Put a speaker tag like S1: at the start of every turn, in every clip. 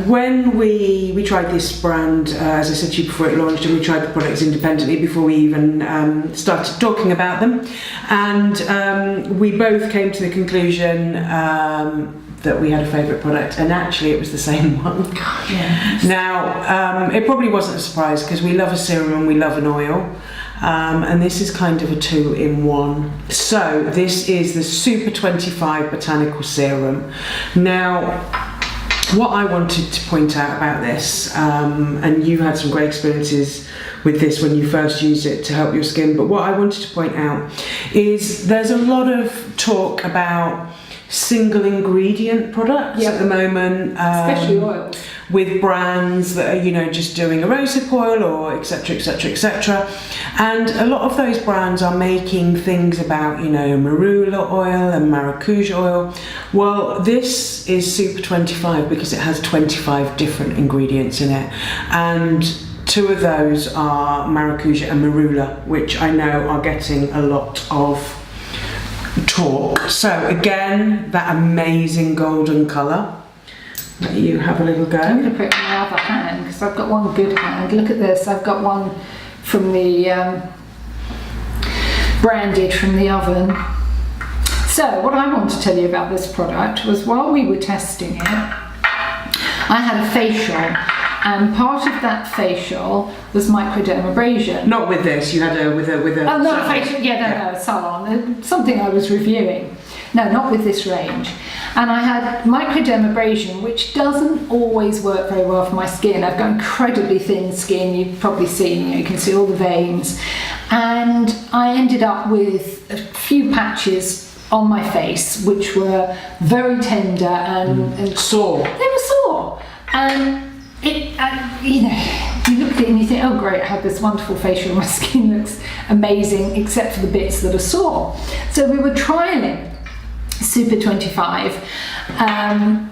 S1: when we tried this brand, as I said to you before it launched, and we tried the products independently before we even started talking about them, and we both came to the conclusion that we had a favourite product, and actually it was the same one.
S2: God, yeah.
S1: Now, it probably wasn't a surprise because we love a serum and we love an oil. And this is kind of a 2-in-1. So this is the Super25 Botanical Serum. Now, what I wanted to point out about this, and you had some great experiences with this when you first used it to help your skin, but what I wanted to point out is there's a lot of talk about single ingredient products at the moment,
S2: especially oils,
S1: with brands that are, you know, just doing a rosehip oil or etc, etc, etc, and a lot of those brands are making things about, you know, marula oil and maracuja oil. Well, this is Super25 because it has 25 different ingredients in it, and 2 of those are maracuja and marula, which I know are getting a lot of talk. So again, that amazing golden colour. Let you have a little go.
S2: I'm going to put it in my other hand because I've got one good hand. Look at this. I've got one from the branded from the oven. So what I want to tell you about this product was while we were testing it, I had a facial, and part of that facial was microdermabrasion.
S1: Not with this. You had a with a.
S2: Oh, not a facial. Yeah, no, salon. Something I was reviewing. No, not with this range. And I had microdermabrasion, which doesn't always work very well for my skin. I've got incredibly thin skin. You've probably seen. You can see all the veins, and I ended up with a few patches on my face, which were very tender and
S1: sore.
S2: They were sore, and you know, you look at it and you think, oh great, I have this wonderful facial, my skin looks amazing except for the bits that are sore. So we were trialing Super25, and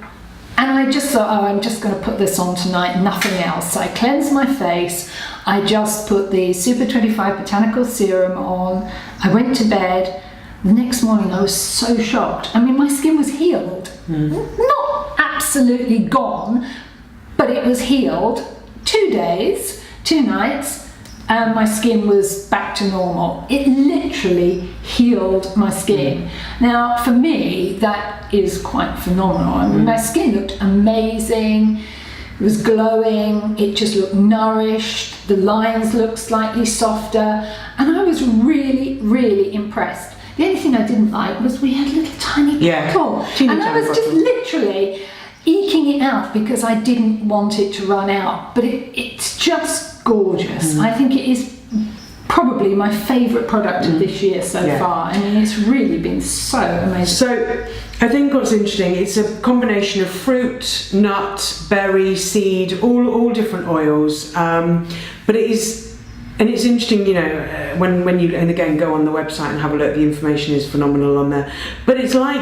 S2: I just thought, oh, I'm just going to put this on tonight, nothing else. So I cleansed my face, I just put the Super25 Botanical Serum on, I went to bed. The next morning I was so shocked. I mean, my skin was healed, not absolutely gone, but it was healed. 2 days, 2 nights, and my skin was back to normal. It literally healed my skin. Now, for me, that is quite phenomenal. I mean, my skin looked amazing. It was glowing. It just looked nourished. The lines looked slightly softer, and I was really, really impressed. The only thing I didn't like was we had a little tiny bottle, and I was just literally eking it out because I didn't want it to run out. But it's just gorgeous. I think it is probably my favourite product of this year so far. I mean, it's really been so amazing. So
S1: I think what's interesting, it's a combination of fruit, nut, berry, seed, all different oils, but it is. And it's interesting, you know, when you, and again, go on the website and have a look, the information is phenomenal on there. But it's like,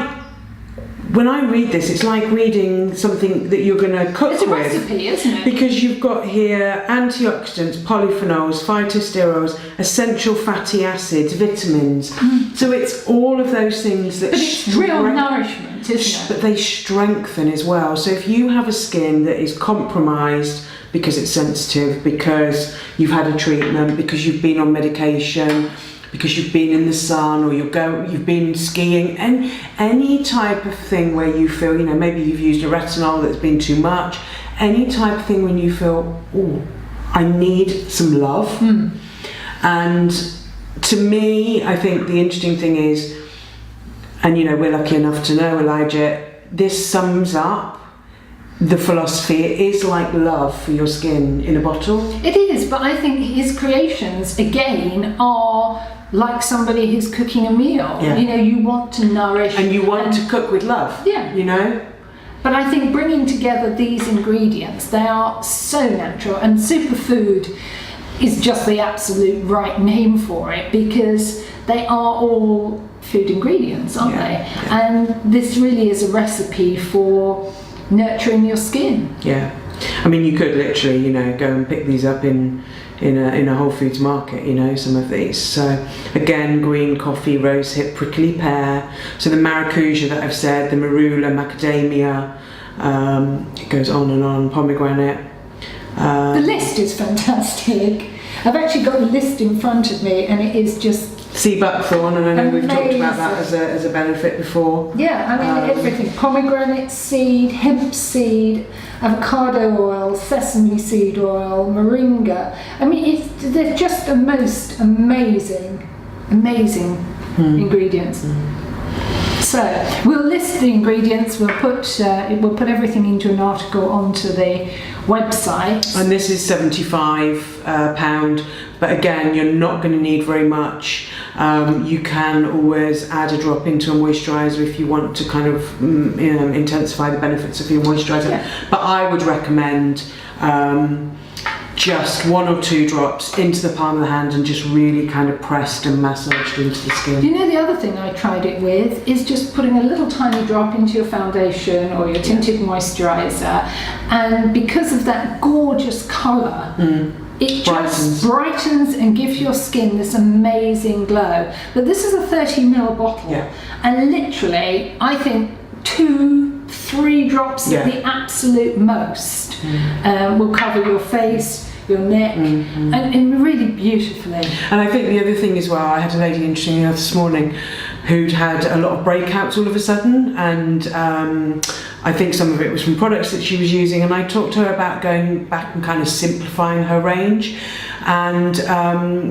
S1: when I read this, it's like reading something that you're going to cook with.
S2: It's a recipe, isn't it?
S1: Because you've got here antioxidants, polyphenols, phytosterols, essential fatty acids, vitamins. So it's all of those things that...
S2: But it's real nourishment, isn't it?
S1: But they strengthen as well. So if you have a skin that is compromised because it's sensitive, because you've had a treatment, because you've been on medication, because you've been in the sun, or you've been skiing, and any type of thing where you feel, you know, maybe you've used a retinol that's been too much, any type of thing when you feel, oh, I need some love. And to me, I think the interesting thing is, and you know, we're lucky enough to know Elijah, this sums up the philosophy. It is like love for your skin in a bottle.
S2: It is, but I think his creations, again, are like somebody who's cooking a meal. You know, you want to nourish.
S1: And you want to cook with love.
S2: Yeah.
S1: You know?
S2: But I think bringing together these ingredients, they are so natural, and superfood is just the absolute right name for it, because they are all food ingredients, aren't they? And this really is a recipe for nurturing your skin.
S1: I mean, you could literally, you know, go and pick these up in a Whole Foods market, you know, some of these. So again, green coffee, rosehip, prickly pear. So the maracuja that I've said, the marula, macadamia, It goes on and on. Pomegranate.
S2: The list is fantastic. I've actually got the list in front of me, and it is just
S1: sea buckthorn, and I know we've talked about that as a benefit before.
S2: Yeah, I mean everything. Pomegranate seed, hemp seed, avocado oil, sesame seed oil, moringa. I mean, they're just the most amazing ingredients. So we'll list the ingredients. We'll put everything into an article onto the website.
S1: And this is £75, but again, you're not going to need very much. You can always add a drop into a moisturiser if you want to kind of intensify the benefits of your moisturiser.
S2: Yeah.
S1: But I would recommend just 1 or 2 drops into the palm of the hand and just really kind of pressed and massaged into the skin.
S2: You know, the other thing I tried it with is just putting a little tiny drop into your foundation or your tinted moisturiser, and because of that gorgeous colour, it just brightens and gives your skin this amazing glow. But this is a 30ml bottle, and literally I think 2-3 drops at the absolute most will cover your face, your neck, and really beautifully.
S1: And I think the other thing as well, I had a lady interestingly enough this morning who'd had a lot of breakouts all of a sudden, and I think some of it was from products that she was using, and I talked to her about going back and kind of simplifying her range. And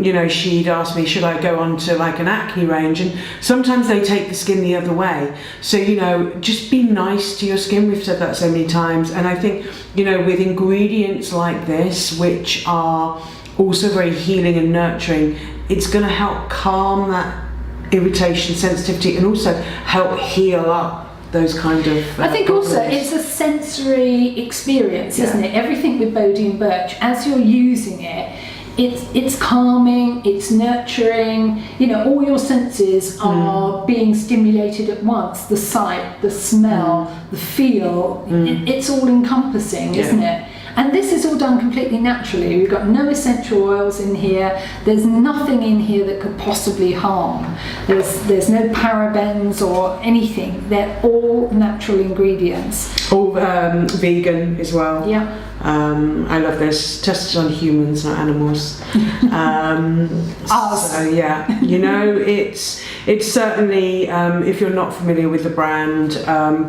S1: you know, she'd asked me, should I go on to like an acne range? And sometimes they take the skin the other way. So, you know, just be nice to your skin. We've said that so many times. And I think, you know, with ingredients like this, which are also very healing and nurturing, it's going to help calm that irritation, sensitivity, and also help heal up those kind of
S2: I think
S1: problems.
S2: also it's a sensory experience, isn't it? Everything with Bodhi Birch, as you're using it, it's calming, it's nurturing, you know, all your senses are being stimulated at once. The sight, the smell, the feel, it's all encompassing, isn't it? And this is all done completely naturally. We've got no essential oils in here. There's nothing in here that could possibly harm. There's no parabens or anything. They're all natural ingredients.
S1: All vegan as well.
S2: Yeah.
S1: I love this. Tested on humans, not animals.
S2: Us.
S1: So yeah, you know, it's certainly, if you're not familiar with the brand,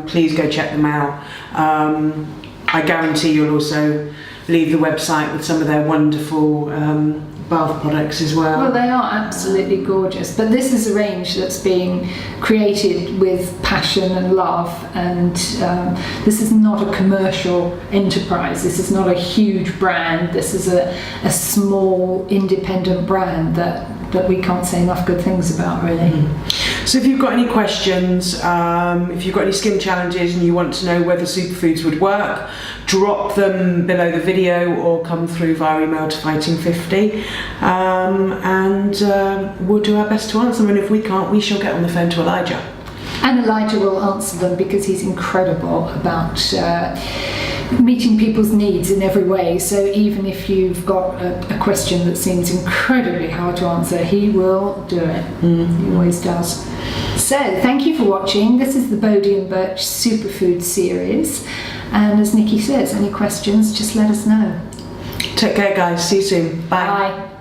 S1: please go check them out. I guarantee you'll also leave the website with some of their wonderful bath products as well.
S2: Well, they are absolutely gorgeous, but this is a range that's being created with passion and love, and this is not a commercial enterprise. This is not a huge brand. This is a small independent brand that we can't say enough good things about, really.
S1: So if you've got any questions, if you've got any skin challenges and you want to know whether superfoods would work, drop them below the video or come through via email to Fighting50, and we'll do our best to answer them. And if we can't, we shall get on the phone to Elijah.
S2: And Elijah will answer them because he's incredible about meeting people's needs in every way. So even if you've got a question that seems incredibly hard to answer, he will do it. He always does. So thank you for watching. This is the Bodhi Birch Superfoods Series, and as Nikki says, any questions, just let us know.
S1: Take care, guys. See you soon. Bye.
S2: Bye.